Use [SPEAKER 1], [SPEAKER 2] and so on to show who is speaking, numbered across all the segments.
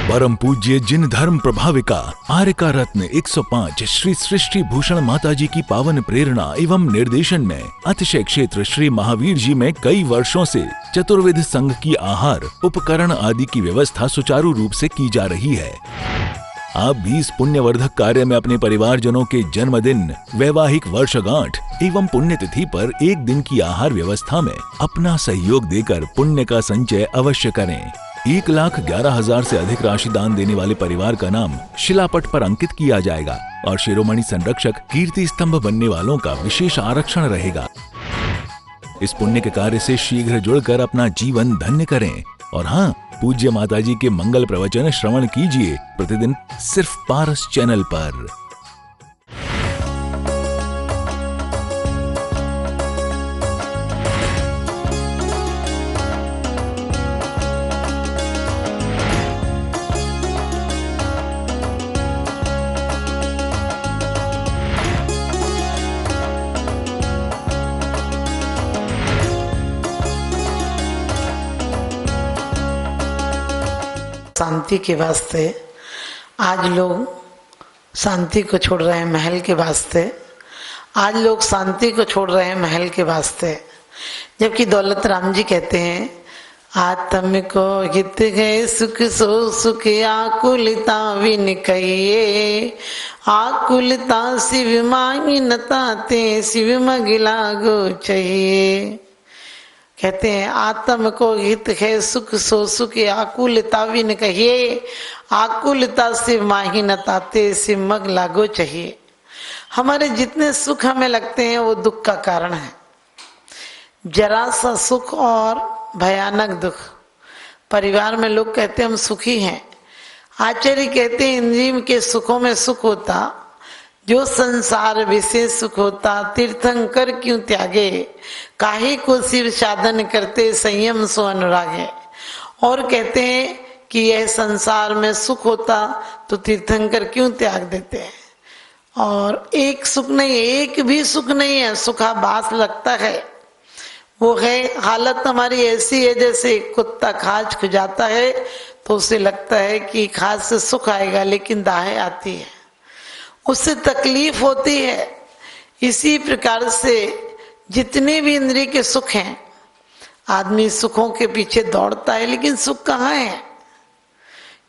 [SPEAKER 1] परम पूज्य जिन धर्म प्रभाविका आर्यका रत्न 105 श्री सृष्टि भूषण माताजी की पावन प्रेरणा एवं निर्देशन में अतिशय क्षेत्र श्री महावीर जी में कई वर्षों से चतुर्विध संघ की आहार उपकरण आदि की व्यवस्था सुचारू रूप से की जा रही है। आप भी इस पुण्यवर्धक कार्य में अपने परिवारजनों के जन्मदिन, वैवाहिक वर्षगांठ एवं पुण्यतिथि पर एक दिन की आहार व्यवस्था में अपना सहयोग देकर पुण्य का संचय अवश्य करें। 1,11,000 से अधिक राशि दान देने वाले परिवार का नाम शिलापट पर अंकित किया जाएगा और शिरोमणि संरक्षक कीर्ति स्तंभ बनने वालों का विशेष आरक्षण रहेगा। इस पुण्य के कार्य से शीघ्र जुड़कर अपना जीवन धन्य करें। और हाँ, पूज्य माताजी के मंगल प्रवचन श्रवण कीजिए प्रतिदिन सिर्फ पारस चैनल पर।
[SPEAKER 2] शांति के वास्ते आज लोग शांति को छोड़ रहे हैं महल के वास्ते। आज लोग शांति को छोड़ रहे हैं महल के वास्ते, जबकि दौलत राम जी कहते हैं आत्म को हित गए सुख सो सुख आकुलता विन कहिए, आकुलता शिव मांगी नताते शिव मगिला गो चाहिए। कहते हैं आत्म को हित है सुख सो सुख आकुलता विन कहिए, आकुलता से माही न ताते से मग लागो चाहिए। हमारे जितने सुख हमें लगते हैं वो दुख का कारण है। जरा सा सुख और भयानक दुख। परिवार में लोग कहते हैं हम सुखी हैं। आचार्य कहते हैं इंद्रिय के सुखों में सुख होता, जो संसार विशेष सुख होता, तीर्थंकर क्यों त्यागे, काहे को शिव साधन करते संयम सो अनुरागे। और कहते हैं कि यह संसार में सुख होता तो तीर्थंकर क्यों त्याग देते हैं। और एक सुख नहीं, एक भी सुख नहीं है, सुखाभास लगता है। वो है हालत हमारी ऐसी है जैसे कुत्ता खाज खुजाता है तो उसे लगता है कि खाज से सुख आएगा, लेकिन दाहे आती है, उससे तकलीफ होती है। इसी प्रकार से जितने भी इंद्रिय के सुख हैं, आदमी सुखों के पीछे दौड़ता है, लेकिन सुख कहाँ है।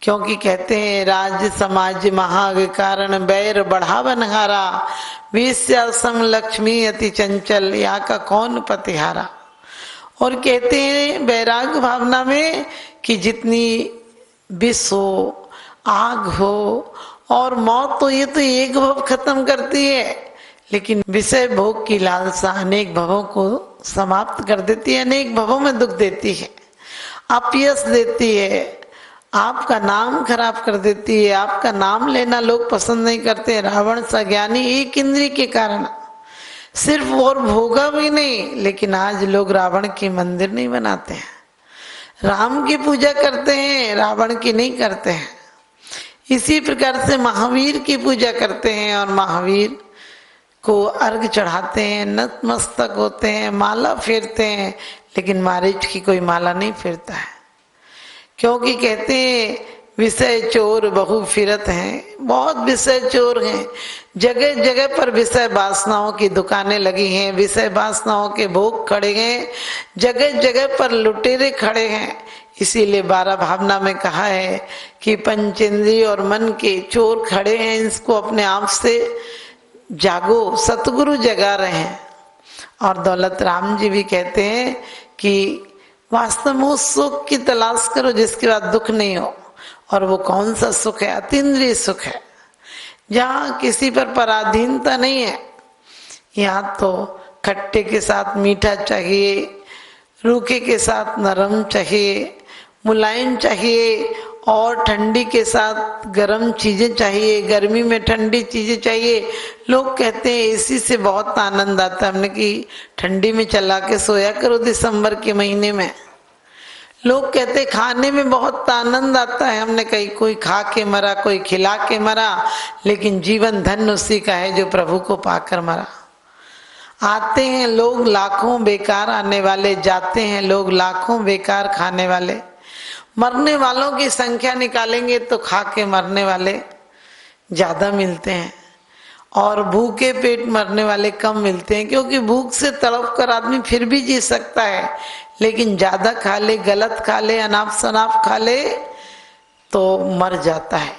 [SPEAKER 2] क्योंकि कहते हैं राज्य समाज महाग कारण बैर बढ़ावन हारा, वेश्यासम लक्ष्मी अति चंचल यहाँ का कौन पतिहारा। और कहते हैं वैराग्य भावना में कि जितनी विष हो, आग हो और मौत तो ये तो एक भव खत्म करती है, लेकिन विषय भोग की लालसा अनेक भवों को समाप्त कर देती है, अनेक भवों में दुख देती है, अपयश देती है, आपका नाम खराब कर देती है। आपका नाम लेना लोग पसंद नहीं करते। रावण सा ज्ञानी एक इंद्रिय के कारण सिर्फ और भोगा भी नहीं, लेकिन आज लोग रावण की मंदिर नहीं बनाते हैं, राम की पूजा करते हैं, रावण की नहीं करते हैं। इसी प्रकार से महावीर की पूजा करते हैं और महावीर को अर्घ चढ़ाते हैं, नतमस्तक होते हैं, माला फेरते हैं, लेकिन मारीच की कोई माला नहीं फेरता है। क्योंकि कहते हैं विषय चोर बहु फिरत हैं, बहुत विषय चोर हैं। जगह जगह पर विषय वासनाओं की दुकानें लगी हैं, विषय वासनाओं के भोग खड़े हैं, जगह जगह पर लुटेरे खड़े हैं। इसीलिए 12 भावना में कहा है कि पंचेंद्रिय और मन के चोर खड़े हैं, इसको अपने आप से जागो, सतगुरु जगा रहे हैं। और दौलत राम जी भी कहते हैं कि वास्तव में उस सुख की तलाश करो जिसके बाद दुख नहीं हो। और वो कौन सा सुख है? अतीन्द्रिय सुख है, जहाँ किसी पर पराधीनता नहीं है। यहाँ तो खट्टे के साथ मीठा चाहिए, रूखे के साथ नरम चाहिए, मुलायम चाहिए, और ठंडी के साथ गर्म चीजें चाहिए, गर्मी में ठंडी चीजें चाहिए। लोग कहते हैं एसी से बहुत आनंद आता है। हमने कि ठंडी में चला के सोया करो दिसंबर के महीने में। लोग कहते हैं खाने में बहुत आनंद आता है। हमने कहीं कोई खा के मरा, कोई खिला के मरा, लेकिन जीवन धन्य उसी का है जो प्रभु को पाकर मरा। आते हैं लोग लाखों बेकार आने वाले, जाते हैं लोग लाखों बेकार खाने वाले। मरने वालों की संख्या निकालेंगे तो खा के मरने वाले ज्यादा मिलते हैं और भूखे पेट मरने वाले कम मिलते हैं, क्योंकि भूख से तड़प कर आदमी फिर भी जी सकता है, लेकिन ज्यादा खा ले, गलत खा ले, अनाप शनाप खा ले तो मर जाता है।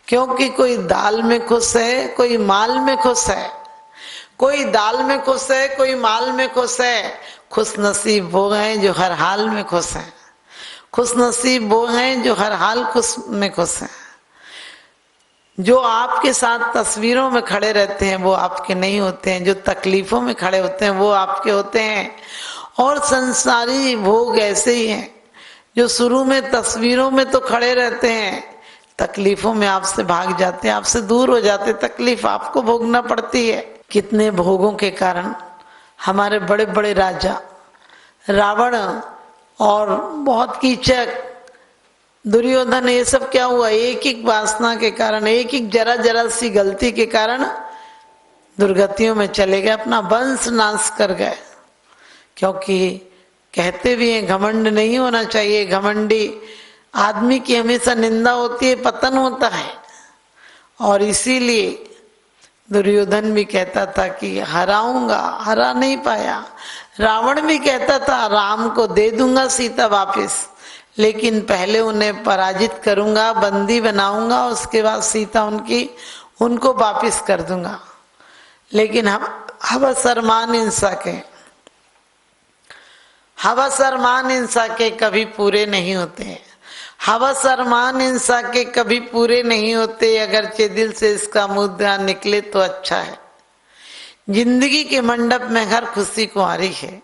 [SPEAKER 2] क्योंकि कोई दाल में खुश है, कोई माल में खुश है, कोई दाल में खुश है, कोई माल में खुश है। खुश नसीब वो हैं जो हर हाल में खुश हैं, खुश नसीब वो हैं जो हर हाल खुश में खुश हैं। जो आपके साथ तस्वीरों में खड़े रहते हैं वो आपके नहीं होते हैं, जो तकलीफों में खड़े होते हैं वो आपके होते हैं। और संसारी भोग ऐसे ही हैं जो शुरू में तस्वीरों में तो खड़े रहते हैं, तकलीफों में आपसे भाग जाते हैं, आपसे दूर हो जाते, तकलीफ आपको भोगना पड़ती है। कितने भोगों के कारण हमारे बड़े बड़े राजा रावण और बहुत कीचक दुर्योधन, ये सब क्या हुआ? एक एक वासना के कारण, एक एक जरा जरा सी गलती के कारण दुर्गतियों में चले गए, अपना वंश नाश कर गए। क्योंकि कहते भी हैं घमंड नहीं होना चाहिए, घमंडी आदमी की हमेशा निंदा होती है, पतन होता है। और इसीलिए दुर्योधन भी कहता था कि हराऊंगा, हरा नहीं पाया। रावण भी कहता था राम को दे दूंगा सीता वापस, लेकिन पहले उन्हें पराजित करूंगा, बंदी बनाऊंगा, उसके बाद सीता उनको वापस कर दूंगा। लेकिन हवस अरमान इंसान के कभी पूरे नहीं होते, हवस अरमान इंसान के कभी पूरे नहीं होते। अगरचे दिल से इसका मुद्दा निकले तो अच्छा है। जिंदगी के मंडप में हर खुशी कुंवारी है,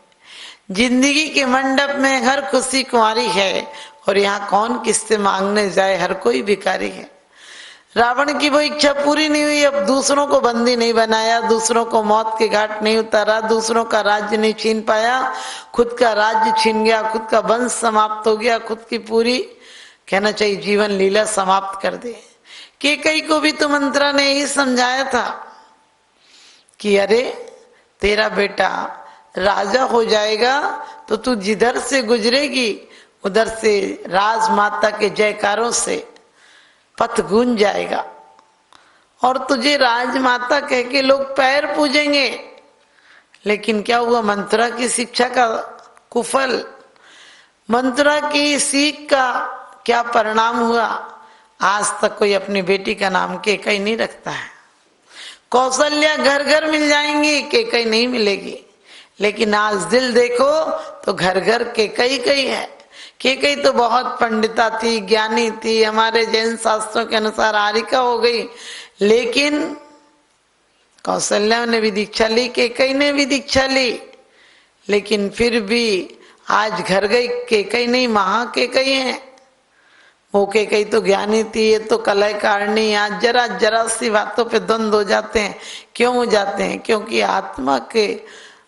[SPEAKER 2] जिंदगी के मंडप में हर खुशी कुंवारी है, और यहाँ कौन किससे मांगने जाए, हर कोई भिखारी है। रावण की वो इच्छा पूरी नहीं हुई, अब दूसरों को बंदी नहीं बनाया, दूसरों को मौत के घाट नहीं उतारा, दूसरों का राज्य नहीं छीन पाया, खुद का राज्य छीन गया, खुद का वंश समाप्त हो गया, खुद की पूरी कहना चाहिए जीवन लीला समाप्त कर दे। कैकेयी को भी तो मंत्रा ने यही समझाया था कि अरे तेरा बेटा राजा हो जाएगा तो तू जिधर से गुजरेगी उधर से राजमाता के जयकारों से पथ गूंज जाएगा और तुझे राजमाता कह के लोग पैर पूजेंगे। लेकिन क्या हुआ? मंत्रा की शिक्षा का कुफल, मंत्रा की सीख का क्या परिणाम हुआ? आज तक कोई अपनी बेटी का नाम कैकेयी नहीं रखता है। कौशल्या घर घर मिल जाएंगी, कैकेयी नहीं मिलेगी। लेकिन आज दिल देखो तो घर घर कैकेयी है। कैकेयी तो बहुत पंडिता थी, ज्ञानी थी, हमारे जैन शास्त्रों के अनुसार आरिका हो गई, लेकिन कौशल्या ने भी दीक्षा ली, कैकेयी ने भी दीक्षा ली, लेकिन फिर भी आज घर गई कैकेयी नहीं, महा कैकेयी है। वो कैकेयी तो ज्ञानी थी, ये तो कलहकारिणी। आज जरा जरा सी बातों पे द्वंद्व हो जाते हैं। क्यों हो जाते हैं? क्योंकि आत्मा के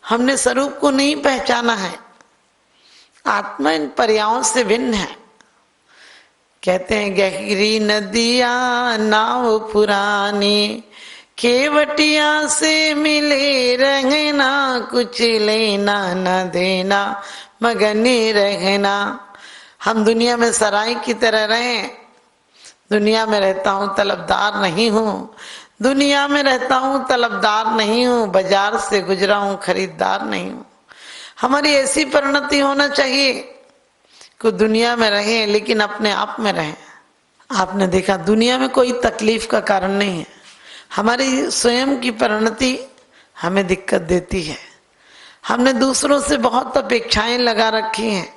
[SPEAKER 2] हमने स्वरूप को नहीं पहचाना है। आत्मा इन पर्यायों से भिन्न है। कहते हैं गहरी नदिया नाव पुरानी, केवटिया से मिले रहना, कुछ लेना न देना मगने रहना। हम दुनिया में सराय की तरह रहें। दुनिया में रहता हूँ तलबदार नहीं हूँ, दुनिया में रहता हूँ तलबदार नहीं हूँ, बाजार से गुजरा हूँ खरीदार नहीं हूँ। हमारी ऐसी परिणति होना चाहिए कि दुनिया में रहें लेकिन अपने आप में रहें। आपने देखा दुनिया में कोई तकलीफ का कारण नहीं है, हमारी स्वयं की परिणति हमें दिक्कत देती है। हमने दूसरों से बहुत अपेक्षाएं लगा रखी हैं,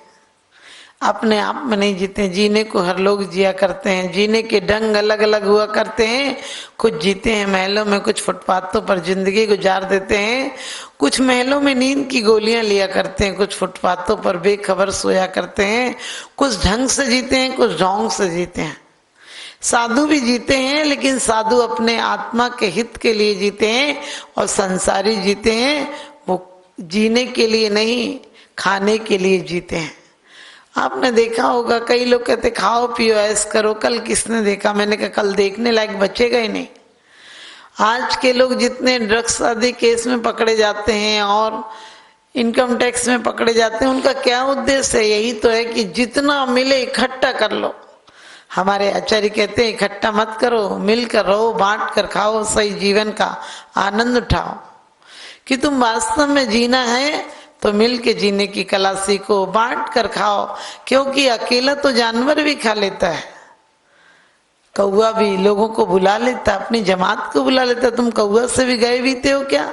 [SPEAKER 2] अपने आप में नहीं जीते। जीने को हर लोग जिया करते हैं, जीने के ढंग अलग अलग हुआ करते हैं। कुछ जीते हैं महलों में, कुछ फुटपाथों पर जिंदगी गुजार देते हैं, कुछ महलों में नींद की गोलियां लिया करते हैं, कुछ फुटपाथों पर बेखबर सोया करते हैं। कुछ ढंग से जीते हैं, कुछ ढोंग से जीते हैं। साधु भी जीते हैं, लेकिन साधु अपने आत्मा के हित के लिए जीते हैं, और संसारी जीते हैं वो जीने के लिए नहीं, खाने के लिए जीते हैं। आपने देखा होगा कई लोग कहते खाओ पियो ऐश करो। कल किसने देखा? मैंने कहा कल देखने लायक बचेगा ही नहीं। आज के लोग जितने ड्रग्स आदि केस में पकड़े जाते हैं और इनकम टैक्स में पकड़े जाते हैं, उनका क्या उद्देश्य है? यही तो है कि जितना मिले इकट्ठा कर लो। हमारे आचार्य कहते हैं इकट्ठा मत करो, मिलकर रहो, बांट कर खाओ, सही जीवन का आनंद उठाओ। कि तुम वास्तव में जीना है तो मिल के जीने की कला सीखो, बांट कर खाओ, क्योंकि अकेला तो जानवर भी खा लेता है। कौआ भी लोगों को बुला लेता, अपनी जमात को बुला लेता। तुम कौआ से भी गए बीते हो क्या?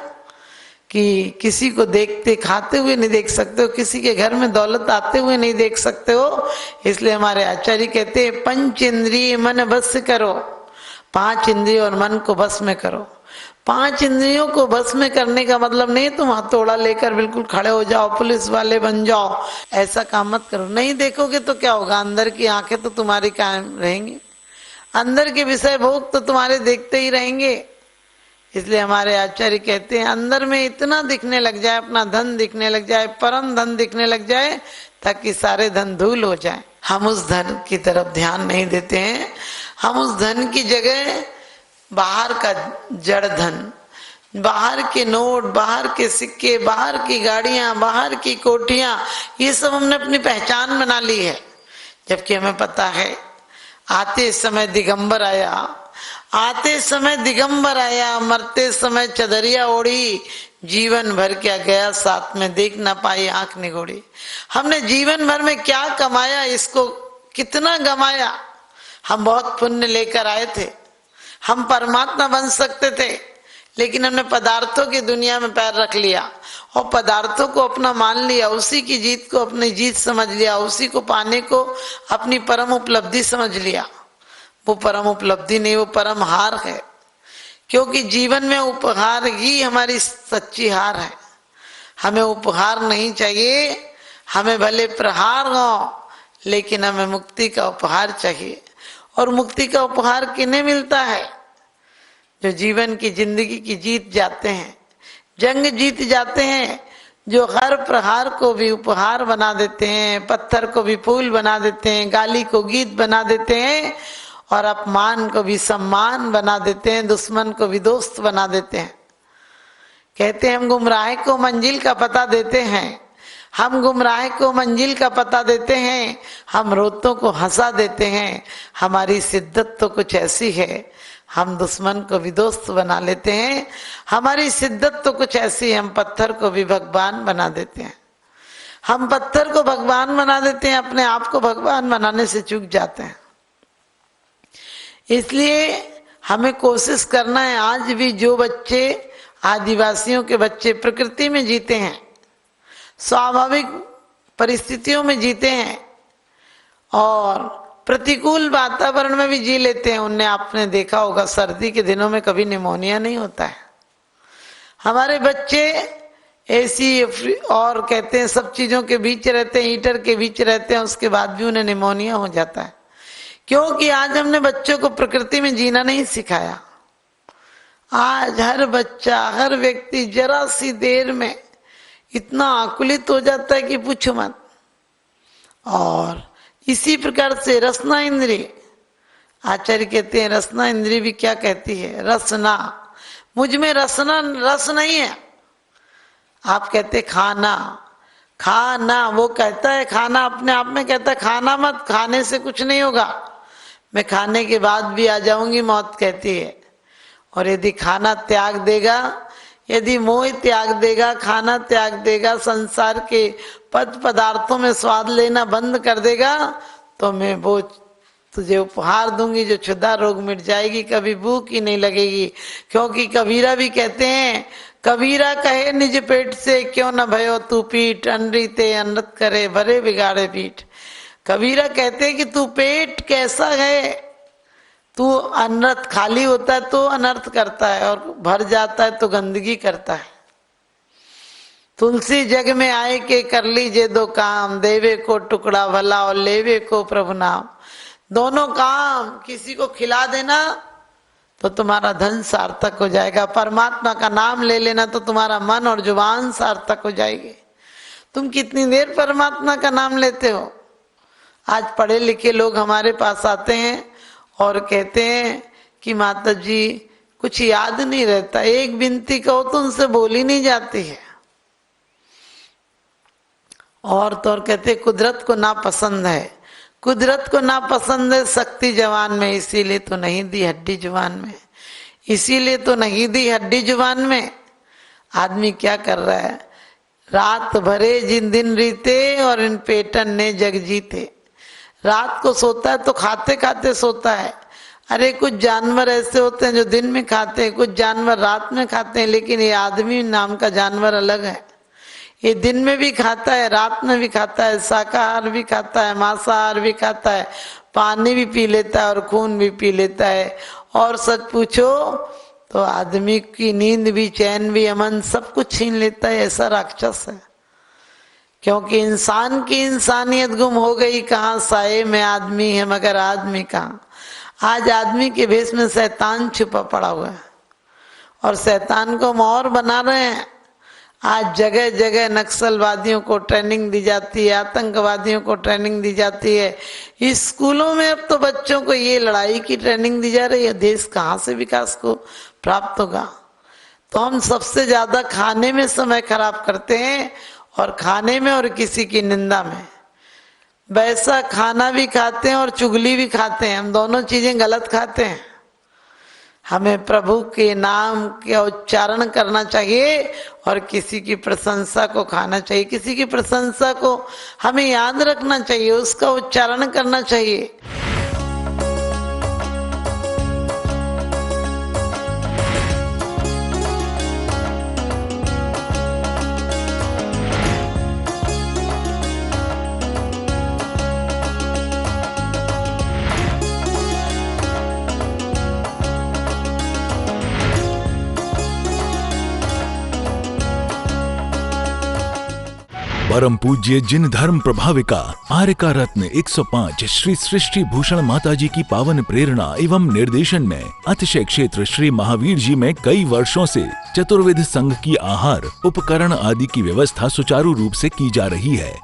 [SPEAKER 2] कि किसी को देखते खाते हुए नहीं देख सकते हो, किसी के घर में दौलत आते हुए नहीं देख सकते हो। इसलिए हमारे आचार्य कहते हैं पंच इंद्रिय मन बस करो, 5 इंद्रियों और मन को बस में करो। 5 इंद्रियों को बस में करने का मतलब नहीं तुम हथौड़ा लेकर बिल्कुल खड़े हो जाओ, पुलिस वाले बन जाओ, ऐसा काम मत करो। नहीं देखोगे तो क्या होगा? अंदर की आंखें तो तुम्हारी कायम रहेंगी, अंदर के विषय भोग तो तुम्हारे देखते ही रहेंगे। इसलिए हमारे आचार्य कहते हैं अंदर में इतना दिखने लग जाए, अपना धन दिखने लग जाए, परम धन दिखने लग जाए, ताकि सारे धन धूल हो जाए। हम उस धन की तरफ ध्यान नहीं देते हैं। हम उस धन की जगह बाहर का जड़ धन, बाहर के नोट, बाहर के सिक्के, बाहर की गाड़ियां, बाहर की कोठियां, ये सब हमने अपनी पहचान बना ली है। जबकि हमें पता है आते समय दिगंबर आया, आते समय दिगंबर आया, मरते समय चदरिया ओढ़ी, जीवन भर क्या गया साथ में, देख ना पाई आंख निगोड़ी। हमने जीवन भर में क्या कमाया, इसको कितना गमाया। हम बहुत पुण्य लेकर आए थे, हम परमात्मा बन सकते थे, लेकिन हमने पदार्थों की दुनिया में पैर रख लिया और पदार्थों को अपना मान लिया, उसी की जीत को अपनी जीत समझ लिया, उसी को पाने को अपनी परम उपलब्धि समझ लिया। वो परम उपलब्धि नहीं, वो परम हार है। क्योंकि जीवन में उपहार ही हमारी सच्ची हार है। हमें उपहार नहीं चाहिए, हमें भले प्रहार हो, लेकिन हमें मुक्ति का उपहार चाहिए। और मुक्ति का उपहार किन्हें मिलता है? जो जीवन की जिंदगी की जीत जाते हैं, जंग जीत जाते हैं, जो हर प्रहार को भी उपहार बना देते हैं, पत्थर को भी फूल बना देते हैं, गाली को गीत बना देते हैं, और अपमान को भी सम्मान बना देते हैं, दुश्मन को भी दोस्त बना देते हैं। कहते हैं हम गुमराह को मंजिल का पता देते हैं, हम गुमराह को मंजिल का पता देते हैं, हम रोतों को हंसा देते हैं। हमारी शिद्दत तो कुछ ऐसी है, हम दुश्मन को भी दोस्त बना लेते हैं। हमारी शिद्दत तो कुछ ऐसी है, हम पत्थर को भी भगवान बना देते हैं। हम पत्थर को भगवान बना देते हैं, अपने आप को भगवान बनाने से चूक जाते हैं। इसलिए हमें कोशिश करना है, आज भी जो बच्चे आदिवासियों के बच्चे प्रकृति में जीते हैं, स्वाभाविक परिस्थितियों में जीते हैं और प्रतिकूल वातावरण में भी जी लेते हैं, उनने आपने देखा होगा सर्दी के दिनों में कभी निमोनिया नहीं होता है। हमारे बच्चे एसी और कहते हैं सब चीजों के बीच रहते हैं, हीटर के बीच रहते हैं, उसके बाद भी उन्हें निमोनिया हो जाता है। क्योंकि आज हमने बच्चों को प्रकृति में जीना नहीं सिखाया। आज हर बच्चा, हर व्यक्ति जरा सी देर में इतना आकुलित हो जाता है कि पूछो मत। और इसी प्रकार से रसना इंद्रिय, आचार्य कहते हैं रसना इंद्रिय भी क्या कहती है? रसना, मुझ में रसना, रस नहीं है। आप कहते खाना, खाना, वो कहता है खाना, अपने आप में कहता है खाना मत, खाने से कुछ नहीं होगा, मैं खाने के बाद भी आ जाऊंगी, मौत कहती है। और यदि खाना त्याग देगा, यदि मोह त्याग देगा, खाना त्याग देगा, संसार के पद पदार्थों में स्वाद लेना बंद कर देगा, तो मैं वो तुझे उपहार दूंगी जो क्षुधा रोग मिट जाएगी, कभी भूख ही नहीं लगेगी। क्योंकि कबीरा भी कहते हैं, कबीरा कहे निज पेट से क्यों न भयो तू पीठ, अनरी ते अनृत करे भरे बिगाड़े पीठ। कबीरा कहते हैं कि तू पेट कैसा है, तू अनर्थ, खाली होता है तो अनर्थ करता है और भर जाता है तो गंदगी करता है। तुलसी जग में आए के कर लीजिए दो काम, देवे को टुकड़ा भला और लेवे को प्रभु नाम। दोनों काम, किसी को खिला देना तो तुम्हारा धन सार्थक हो जाएगा, परमात्मा का नाम ले लेना तो तुम्हारा मन और जुबान सार्थक हो जाएगी। तुम कितनी देर परमात्मा का नाम लेते हो? आज पढ़े लिखे लोग हमारे पास आते हैं और कहते हैं कि माता जी कुछ याद नहीं रहता, एक विनती कहो तो उनसे बोली नहीं जाती है। और तो और कहते कुदरत को नापसंद है, कुदरत को नापसंद है शक्ति जवान में, इसीलिए तो नहीं दी हड्डी जुबान में, इसीलिए तो नहीं दी हड्डी जुबान में। आदमी क्या कर रहा है, रात भरे जिन दिन रीते और इन पेटन ने जग जीते। रात को सोता है तो खाते खाते सोता है। अरे कुछ जानवर ऐसे होते हैं जो दिन में खाते हैं, कुछ जानवर रात में खाते हैं, लेकिन ये आदमी नाम का जानवर अलग है। ये दिन में भी खाता है, रात में भी खाता है, शाकाहार भी खाता है, मांसाहार भी खाता है, पानी भी पी लेता है और खून भी पी लेता है। और सच पूछो तो आदमी की नींद भी, चैन भी, अमन सब कुछ छीन लेता है। ऐसा राक्षस है। क्योंकि इंसान की इंसानियत गुम हो गई, कहाँ साए में आदमी है मगर आदमी कहाँ। आज आदमी के भेष में शैतान छुपा पड़ा हुआ है और शैतान को मोहर बना रहे हैं। आज जगह जगह नक्सलवादियों को ट्रेनिंग दी जाती है, आतंकवादियों को ट्रेनिंग दी जाती है। स्कूलों में अब तो बच्चों को ये लड़ाई की ट्रेनिंग दी जा रही है। देश कहाँ से विकास को प्राप्त होगा। तो हम सबसे ज्यादा खाने में समय खराब करते हैं, और खाने में और किसी की निंदा में। वैसा खाना भी खाते हैं और चुगली भी खाते हैं, हम दोनों चीजें गलत खाते हैं। हमें प्रभु के नाम का उच्चारण करना चाहिए और किसी की प्रशंसा को खाना चाहिए। किसी की प्रशंसा को हमें याद रखना चाहिए, उसका उच्चारण करना चाहिए।
[SPEAKER 1] परम पूज्य जिन धर्म प्रभाविका आर्यका रत्न 105 श्री सृष्टि भूषण माताजी की पावन प्रेरणा एवं निर्देशन में अतिशय क्षेत्र श्री महावीर जी में कई वर्षों से चतुर्विध संघ की आहार उपकरण आदि की व्यवस्था सुचारू रूप से की जा रही है।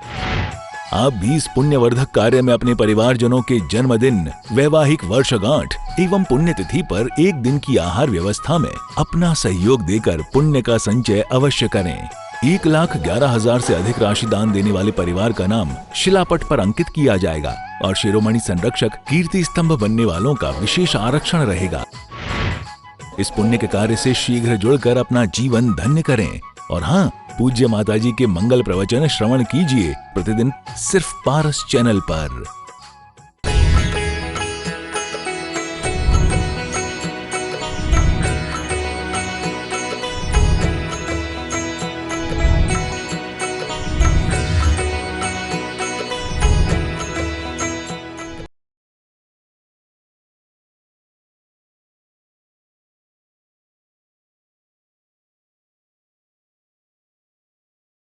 [SPEAKER 1] आप भी इस पुण्यवर्धक कार्य में अपने परिवारजनों के जन्मदिन, वैवाहिक वर्षगांठ एवं पुण्यतिथि पर एक दिन की आहार व्यवस्था में अपना सहयोग देकर पुण्य का संचय अवश्य करें। 1,11,000 से अधिक राशि दान देने वाले परिवार का नाम शिलापट पर अंकित किया जाएगा और शिरोमणि संरक्षक कीर्ति स्तंभ बनने वालों का विशेष आरक्षण रहेगा। इस पुण्य के कार्य से शीघ्र जुड़कर अपना जीवन धन्य करें। और हाँ, पूज्य माताजी के मंगल प्रवचन श्रवण कीजिए प्रतिदिन सिर्फ पारस चैनल पर।